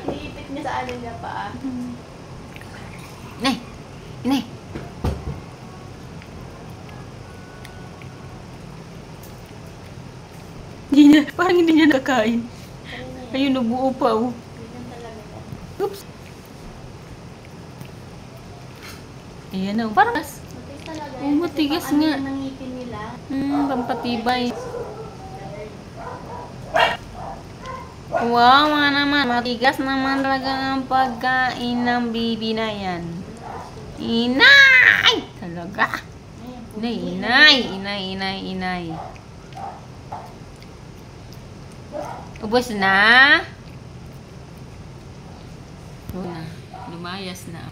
Iniipit niya sa ano niya pa. Inay! Inay! Hindi niya, parang hindi niya nakakain. Ayun, nabuo pa, oh. Ganyan talaga yan. Oops. Ayan, oh. Parang Matigas talaga Oh, matigas kasi pang nga. ano ng ngipin nila. Pampatibay. Wow, mga naman. Matigas naman talaga ang pagkain ng bibi na yan. Inay! Talaga. Inay, inay, inay, inay, inay. Ubus na? Oo na. Lumayas na.